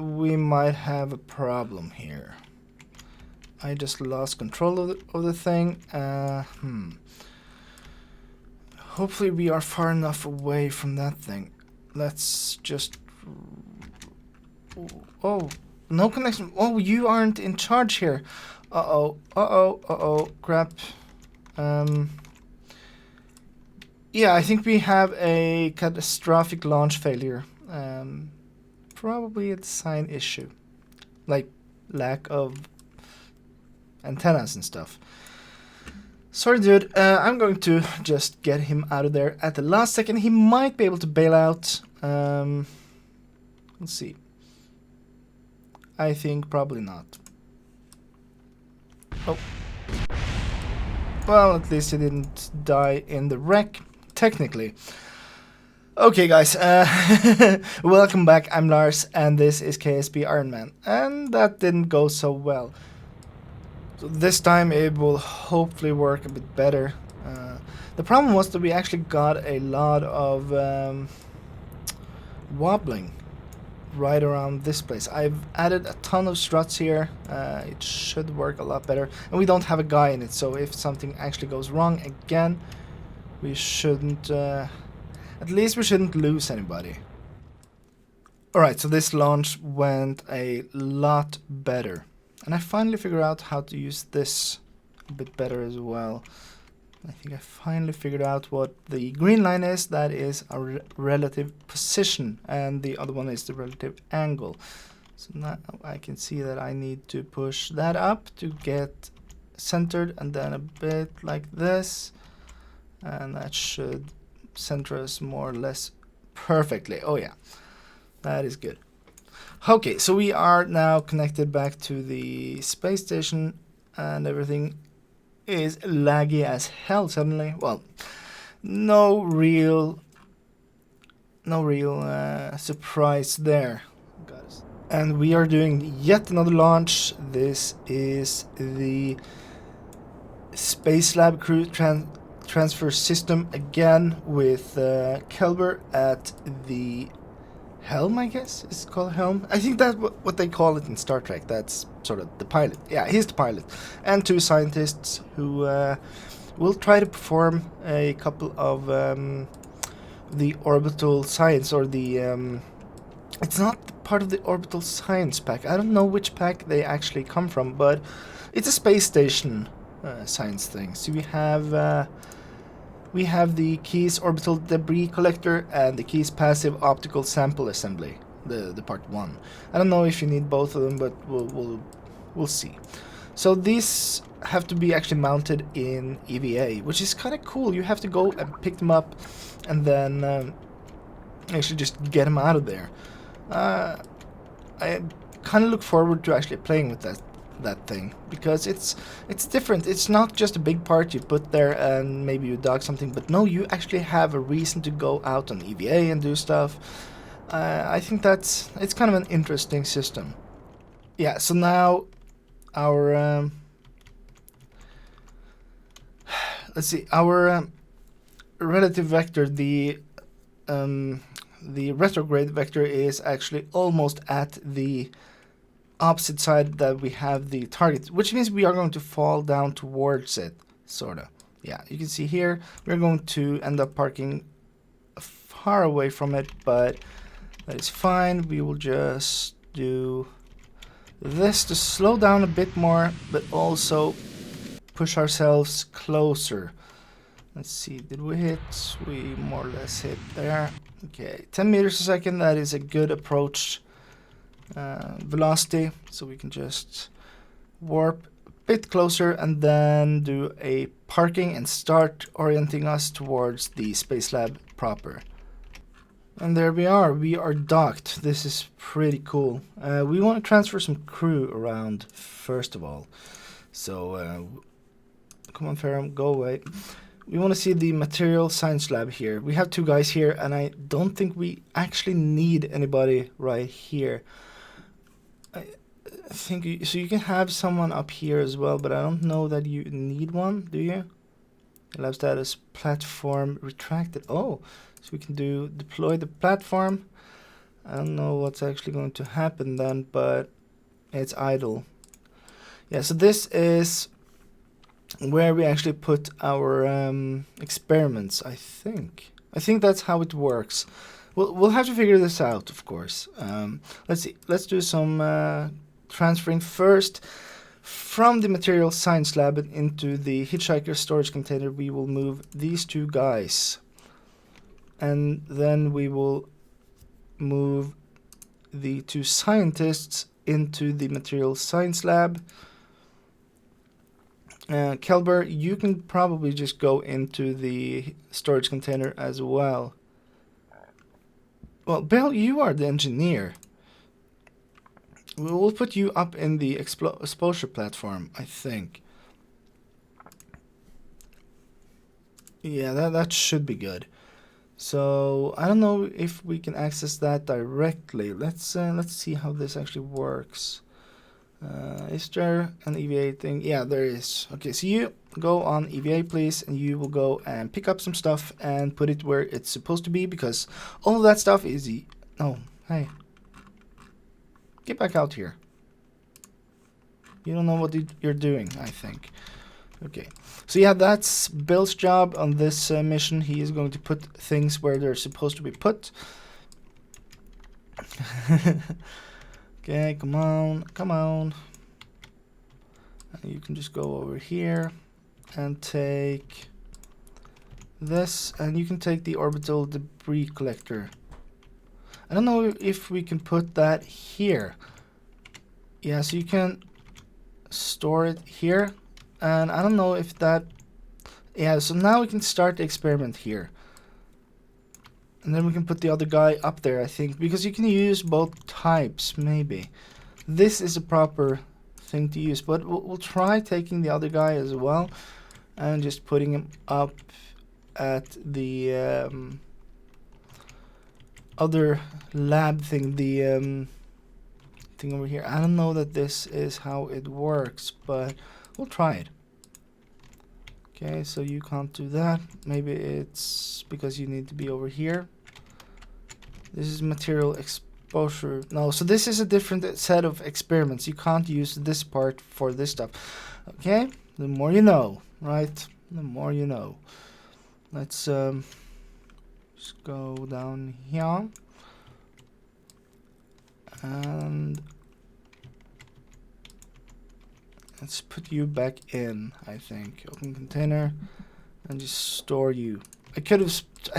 we might have a problem here. I just lost control of the thing. Hopefully we are far enough away from that thing. Let's just... Oh, no connection. Oh, you aren't in charge here. Uh-oh, uh-oh, uh-oh, crap. Yeah, I think we have a catastrophic launch failure. Probably a design issue. Like, lack of antennas and stuff. Sorry, dude. I'm going to just get him out of there at the last second. He might be able to bail out. Let's see. I think probably not. Oh. Well, at least he didn't die in the wreck, technically. Okay, guys. Welcome back. I'm Lars, and this is KSB Ironman. And that didn't go so well. So this time it will hopefully work a bit better. The problem was that we actually got a lot of wobbling right around this place. I've added a ton of struts here. It should work a lot better. And we don't have a guy in it, so if something actually goes wrong again, we shouldn't... at least we shouldn't lose anybody. Alright, so this launch went a lot better. And I finally figured out how to use this a bit better as well. I think I finally figured out what the green line is. That is our relative position, and the other one is the relative angle. So now I can see that I need to push that up to get centered, and then a bit like this, and that should center us more or less perfectly. Oh yeah, that is good. Okay, so we are now connected back to the space station, and everything is laggy as hell suddenly. Well, no real surprise there, guys. And we are doing yet another launch. This is the SpaceLab crew transfer system again with Kerbal at the helm, I guess it's called helm. I think that's what they call it in Star Trek. That's sort of the pilot. Yeah, he's the pilot. And two scientists who will try to perform a couple of the orbital science, or the... it's not part of the orbital science pack. I don't know which pack they actually come from, but it's a space station science thing. So we have the KEES orbital debris collector and the KEES passive optical sample assembly, the part 1. I don't know if you need both of them, but we'll see. So these have to be actually mounted in EVA, which is kind of cool. You have to go and pick them up and then actually just get them out of there. I kind of look forward to actually playing with that thing, because it's different. It's not just a big part you put there and maybe you dock something, but no, you actually have a reason to go out on EVA and do stuff. I think it's kind of an interesting system. Yeah, so now our let's see, our relative vector, the retrograde vector, is actually almost at the opposite side that we have the target, which means we are going to fall down towards it, sorta. Yeah, you can see here we're going to end up parking far away from it, but that is fine. We will just do this to slow down a bit more, but also push ourselves closer. Let's see, did we hit? We more or less hit there. Okay, 10 meters a second, that is a good approach velocity, so we can just warp a bit closer and then do a parking and start orienting us towards the SpaceLab proper. And there we are docked. This is pretty cool. We want to transfer some crew around first of all, so come on, Ferrum, go away. We want to see the material science lab here. We have two guys here, and I don't think we actually need anybody right here. I think so. You can have someone up here as well, but I don't know that you need one, do you? Lab status platform retracted. Oh, so we can deploy the platform. I don't know what's actually going to happen then, but it's idle. Yeah, so this is where we actually put our experiments, I think. I think that's how it works. We'll have to figure this out, of course. Let's see. Let's do some transferring first. From the material science lab into the hitchhiker storage container, we will move these two guys. And then we will move the two scientists into the material science lab. Kerbal, you can probably just go into the storage container as well. Well, Bill, you are the engineer. We'll put you up in the exposure platform, I think. Yeah, that should be good. So I don't know if we can access that directly. Let's see how this actually works. Is there an EVA thing? Yeah, there is. Okay, so you go on EVA, please, and you will go and pick up some stuff and put it where it's supposed to be, because all of that stuff is oh, hey. Get back out here. You don't know what you're doing, I think. Okay, so yeah, that's Bill's job on this mission. He is going to put things where they're supposed to be put. Okay, come on, come on. You can just go over here and take this, and you can take the orbital debris collector. I don't know if we can put that here. Yeah, so you can store it here, and I don't know if that... Yeah, so now we can start the experiment here. And then we can put the other guy up there, I think, because you can use both types, maybe. This is a proper thing to use, but we'll try taking the other guy as well and just putting him up at the other lab thing, the thing over here. I don't know that this is how it works, but we'll try it. Okay, so you can't do that. Maybe it's because you need to be over here. This is material exposure. No, so this is a different set of experiments. You can't use this part for this stuff. Okay, the more you know, right? The more you know. Let's just go down here. And let's put you back in, I think. Open container and just store you. I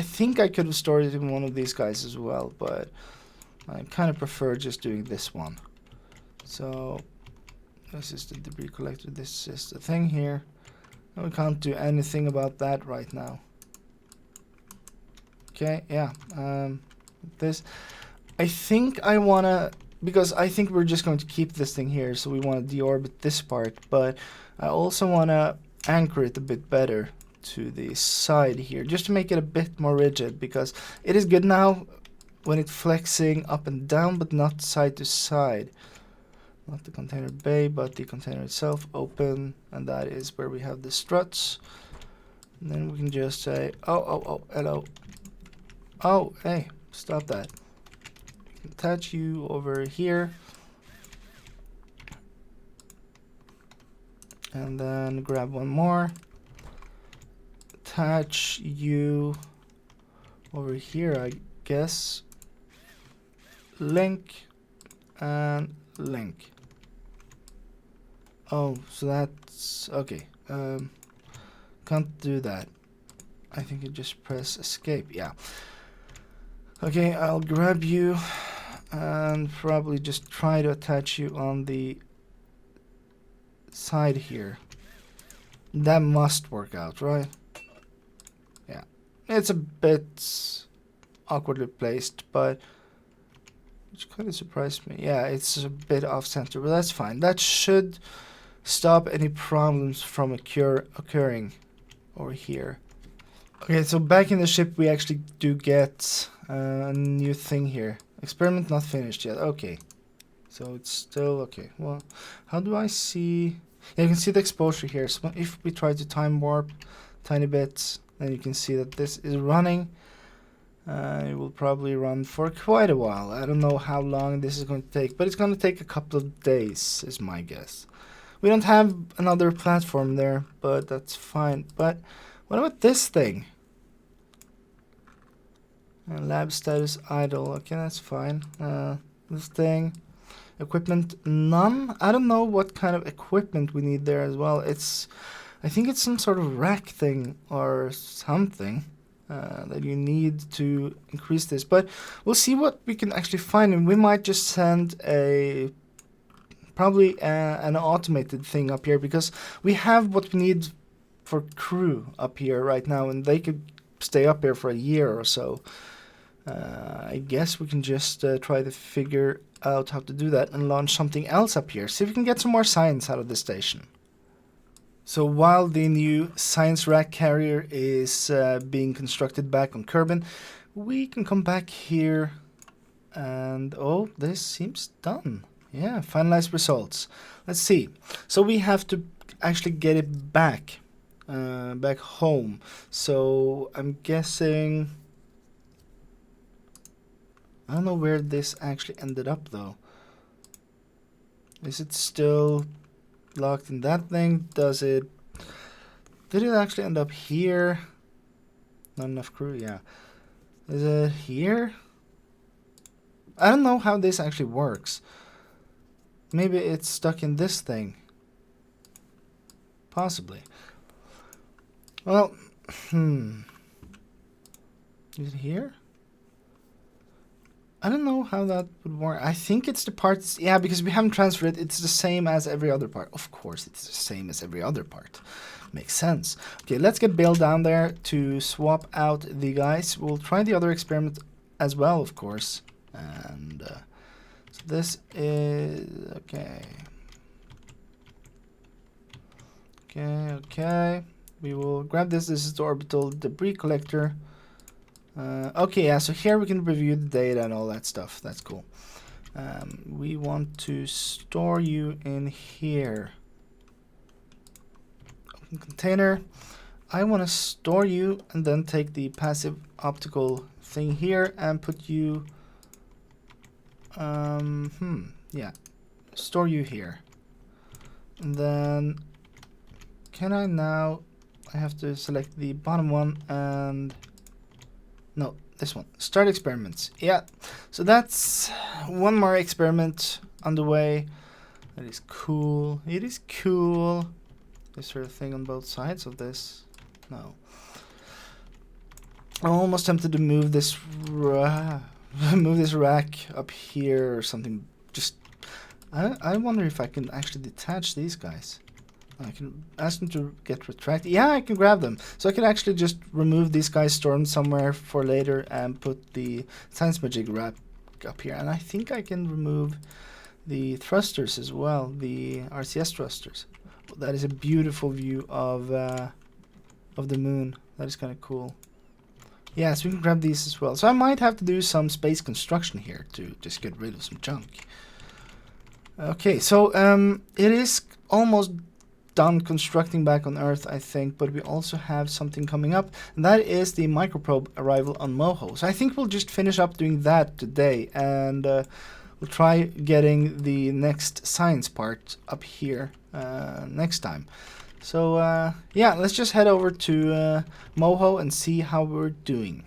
think I could have stored it in one of these guys as well, but I kind of prefer just doing this one. So this is the debris collector. This is the thing here. And we can't do anything about that right now. Okay, yeah. This, I think I wanna, because I think we're just going to keep this thing here, so we want to deorbit this part, but I also want to anchor it a bit better to the side here, just to make it a bit more rigid, because it is good now when it's flexing up and down, but not side to side. Not the container bay, but the container itself. Open, and that is where we have the struts. And then we can just say, oh, hello. Oh, hey, stop that. Attach you over here. And then grab one more. Attach you over here, I guess. Link and link. Oh, so that's okay. Can't do that. I think you just press escape. Yeah. Okay, I'll grab you and probably just try to attach you on the side here. That must work out, right? Yeah. It's a bit awkwardly placed, but which kind of surprised me. Yeah, it's a bit off center, but that's fine. That should stop any problems from occurring over here. Okay, so back in the ship we actually do get a new thing here. Experiment not finished yet. Okay, so it's still okay. Well, how do I see? Yeah, you can see the exposure here. So if we try to time warp tiny bit, then you can see that this is running, It will probably run for quite a while. I don't know how long this is going to take, but it's going to take a couple of days, is my guess. We don't have another platform there, but that's fine. But what about this thing? Lab status idle. Okay, that's fine. This thing. Equipment none. I don't know what kind of equipment we need there as well. I think it's some sort of rack thing or something. That you need to increase this, but we'll see what we can actually find, and we might just send probably an automated thing up here, because we have what we need for crew up here right now, and they could stay up here for a year or so. I guess we can just try to figure out how to do that and launch something else up here, see if we can get some more science out of the station. So while the new science rack carrier is being constructed back on Kerbal, we can come back here and oh, this seems done. Yeah, finalized results. Let's see. So we have to actually get it back home. So I'm guessing, I don't know where this actually ended up though. Is it still locked in that thing? Did it actually end up here? Not enough crew, yeah. Is it here? I don't know how this actually works. Maybe it's stuck in this thing. Possibly. Well, Is it here? I don't know how that would work. I think it's the parts, yeah, because we haven't transferred it. It's the same as every other part. Of course, it's the same as every other part. Makes sense. Okay, let's get Bill down there to swap out the guys. We'll try the other experiment as well, of course. And so this is, okay. Okay. We will grab this. This is the orbital debris collector. Okay, yeah, so here we can review the data and all that stuff. That's cool. We want to store you in here. Open container. I want to store you and then take the passive optical thing here and put you... yeah. Store you here. And then... Can I now... I have to select the bottom one and... No, this one. Start experiments. Yeah. So that's one more experiment underway. That is cool. It is cool. Is there a thing on both sides of this? No. I'm almost tempted to move this move this rack up here or something. Just I wonder if I can actually detach these guys. I can ask them to get retracted. Yeah, I can grab them. So I can actually just remove these guys, store them somewhere for later, and put the science magic rack up here. And I think I can remove the thrusters as well, the RCS thrusters. That is a beautiful view of the moon. That is kind of cool. Yeah, so we can grab these as well. So I might have to do some space construction here to just get rid of some junk. Okay, so it is almost done constructing back on Earth, I think, but we also have something coming up, and that is the microprobe arrival on Moho. So I think we'll just finish up doing that today, and we'll try getting the next science part up here next time. So yeah, let's just head over to Moho and see how we're doing.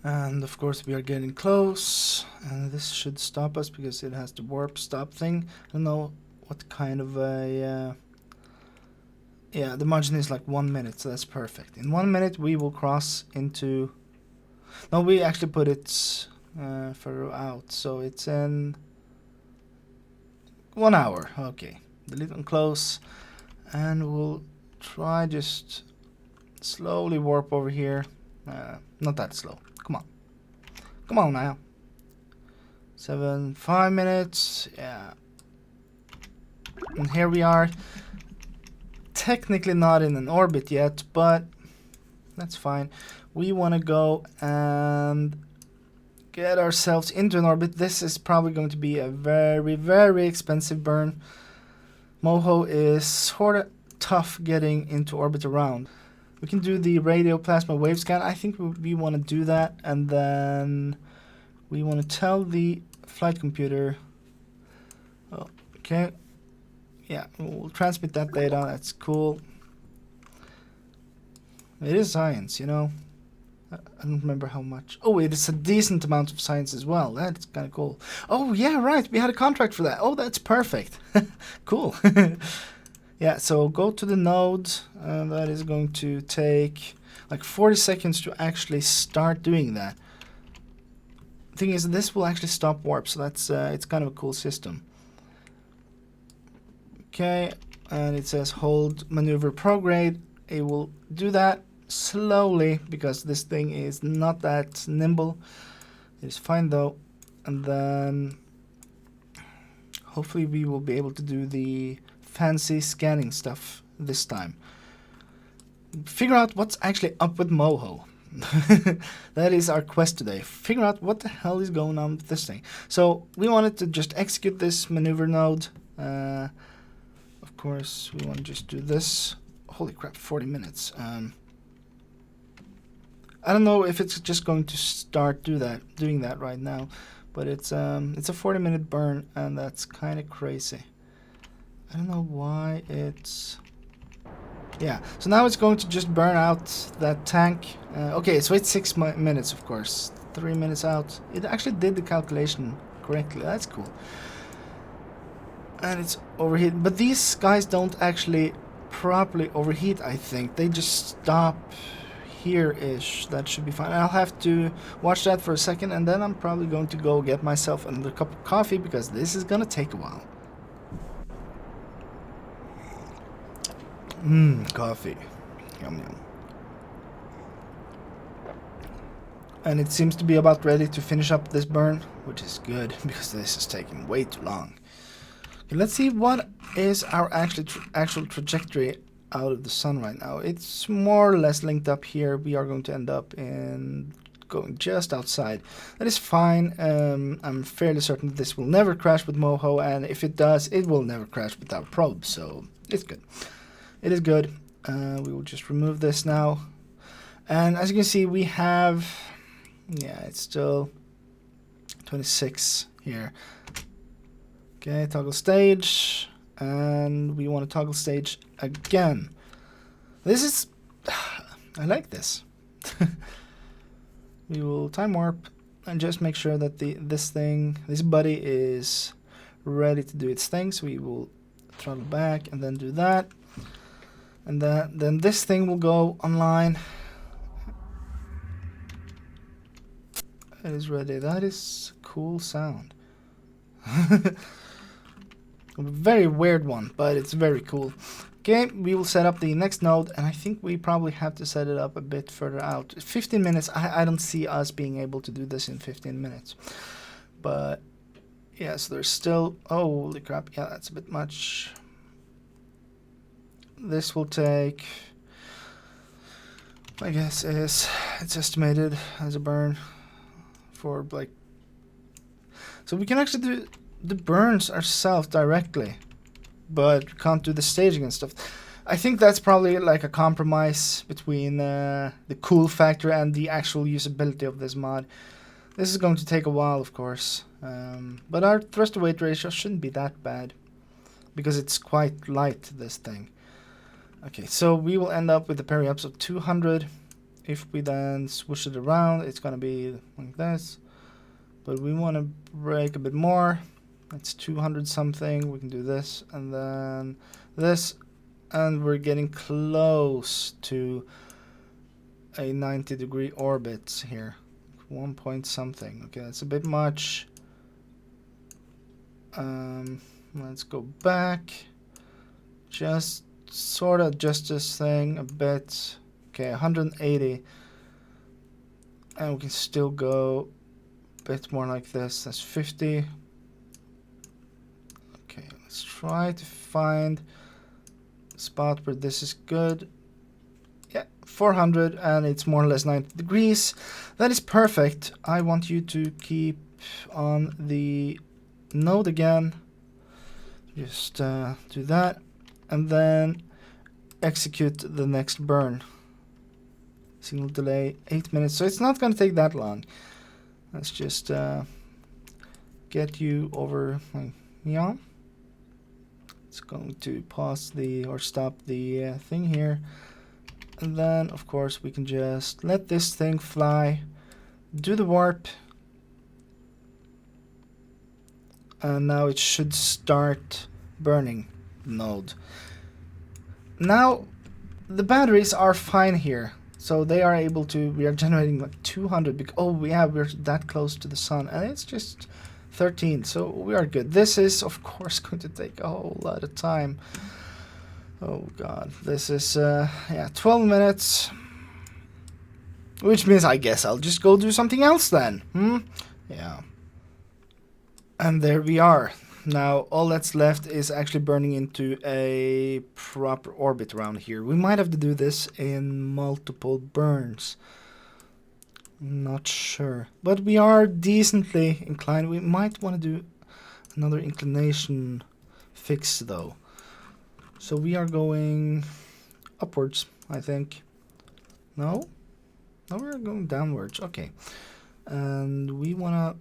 And of course we are getting close, and this should stop us because it has the warp stop thing. I don't know what kind of a... yeah, the margin is like 1 minute, so that's perfect. In 1 minute we will cross into... No, we actually put it further out, so it's in 1 hour. Okay, delete and close, and we'll try just slowly warp over here. Not that slow. Come on. Come on now. 5 minutes. Yeah. And here we are. Technically not in an orbit yet, but that's fine. We want to go and get ourselves into an orbit. This is probably going to be a very, very expensive burn. Moho is sort of tough getting into orbit around. We can do the radio plasma wave scan. I think we want to do that, and then we want to tell the flight computer. Oh, okay. Yeah, we'll transmit that data. That's cool. It is science, you know. I don't remember how much. Oh, it is a decent amount of science as well. That's kind of cool. Oh, yeah, right. We had a contract for that. Oh, that's perfect. Cool. Yeah, so go to the node. That is going to take like 40 seconds to actually start doing that. Thing is, this will actually stop warp, so that's it's kind of a cool system. Okay, and it says hold maneuver prograde. It will do that slowly because this thing is not that nimble. It is fine though, and then hopefully we will be able to do the fancy scanning stuff this time. Figure out what's actually up with Moho. That is our quest today. Figure out what the hell is going on with this thing. So we wanted to just execute this maneuver node. Of course, we want to just do this. Holy crap, 40 minutes. I don't know if it's just going to start doing that right now, but it's a 40-minute burn, and that's kind of crazy. I don't know why it's... Yeah, so now it's going to just burn out that tank. Okay, so it's 6 minutes, of course. 3 minutes out. It actually did the calculation correctly. That's cool. And it's overheating. But these guys don't actually properly overheat, I think. They just stop here-ish. That should be fine. I'll have to watch that for a second, and then I'm probably going to go get myself another cup of coffee, because this is gonna take a while. Coffee. Yum yum. And it seems to be about ready to finish up this burn, which is good, because this is taking way too long. Okay, let's see what is our actual trajectory out of the sun right now. It's more or less linked up here. We are going to end up in going just outside. That is fine. I'm fairly certain that this will never crash with Moho, and if it does, it will never crash with our probe, so it's good. It is good. We will just remove this now. And as you can see, we have... Yeah, it's still 26 here. Okay, toggle stage. And we want to toggle stage again. This is... I like this. We will time warp and just make sure that this buddy is ready to do its thing. So we will throttle back and then do that. And then this thing will go online. It is ready. That is a cool sound. A very weird one, but it's very cool. Okay, we will set up the next node, and I think we probably have to set it up a bit further out. 15 minutes, I don't see us being able to do this in 15 minutes. But, yeah, so there's still... Oh, holy crap, yeah, that's a bit much. This will take, I guess, it's estimated as a burn for like, so we can actually do the burns ourselves directly, but we can't do the staging and stuff. I think that's probably like a compromise between the cool factor and the actual usability of this mod. This is going to take a while, of course, but our thrust to weight ratio shouldn't be that bad because it's quite light, this thing. Okay, so we will end up with a periups of 200. If we then swoosh it around, it's going to be like this. But we want to break a bit more. It's 200 something. We can do this and then this. And we're getting close to a 90-degree orbit here. 1 point something. Okay, that's a bit much. Let's go back. Just sort of adjust this thing a bit. Okay, 180. And we can still go a bit more like this. That's 50. Okay, let's try to find a spot where this is good. Yeah, 400, and it's more or less 90 degrees. That is perfect. I want you to keep on the node again. Just do that. And then execute the next burn. Signal delay 8 minutes, so it's not going to take that long. Let's just get you over. Yeah. It's going to pause the or stop the thing here, and then of course we can just let this thing fly, do the warp, and now it should start burning the node. Now the batteries are fine here, so they are able to. We are generating like 200. We're that close to the sun, and it's just 13, so we are good. This is of course going to take a whole lot of time. Oh god, this is 12 minutes, which means I guess I'll just go do something else then. Yeah. And there we are. Now all that's left is actually burning into a proper orbit around here. We might have to do this in multiple burns. Not sure, but we are decently inclined. We might want to do another inclination fix though. So we are going upwards, I think. No, we're going downwards. Okay, and we wanna.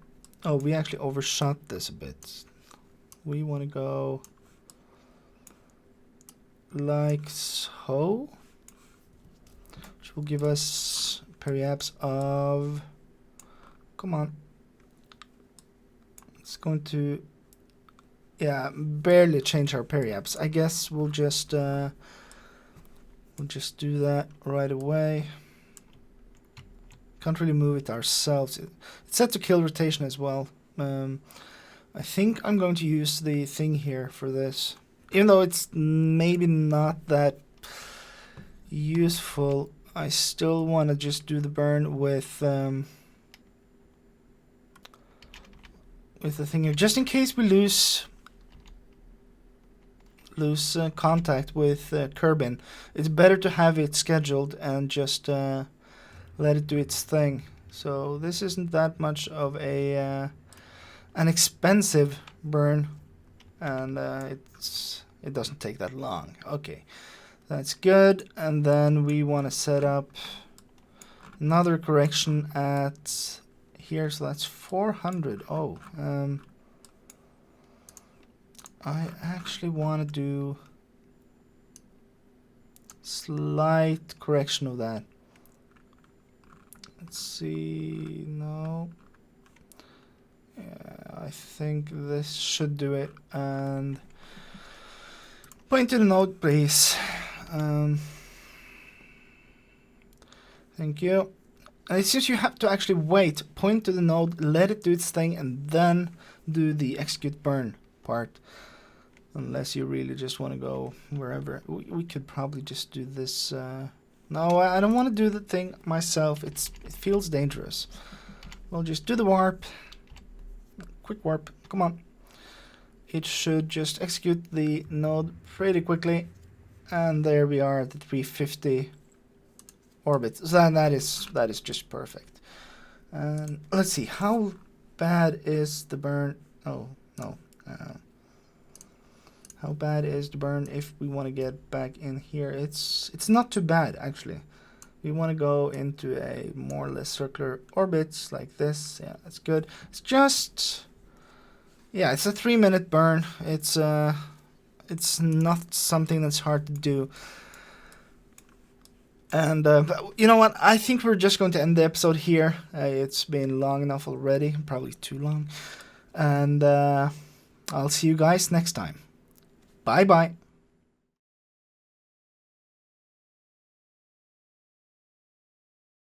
Oh, we actually overshot this a bit. We want to go like so, which will give us periapse of, come on, it's going to, barely change our periapse. I guess we'll just do that right away. Can't really move it ourselves. It's set to kill rotation as well. I think I'm going to use the thing here for this, even though it's maybe not that useful. I still want to just do the burn with the thing here, just in case we lose contact with Kerbal. It's better to have it scheduled and just let it do its thing. So this isn't that much of an expensive burn, and it doesn't take that long. Okay, that's good. And then we want to set up another correction at here, so that's 400. I actually want to do slight correction of that. Let's see. No, I think this should do it. And point to the node, please. Thank you. And it's just you have to actually wait, point to the node, let it do its thing, and then do the execute burn part. Unless you really just want to go wherever. We could probably just do this. No, I don't want to do the thing myself. It feels dangerous. We'll just do the warp. Quick warp. Come on. It should just execute the node pretty quickly. And there we are at the 350 orbit. So that is just perfect. And let's see, how bad is the burn? Oh no. How bad is the burn if we want to get back in here? It's not too bad actually. We want to go into a more or less circular orbits like this. Yeah, that's good. It's just, yeah, it's a 3-minute burn. It's not something that's hard to do. And but you know what? I think we're just going to end the episode here. It's been long enough already, probably too long. And I'll see you guys next time. Bye bye.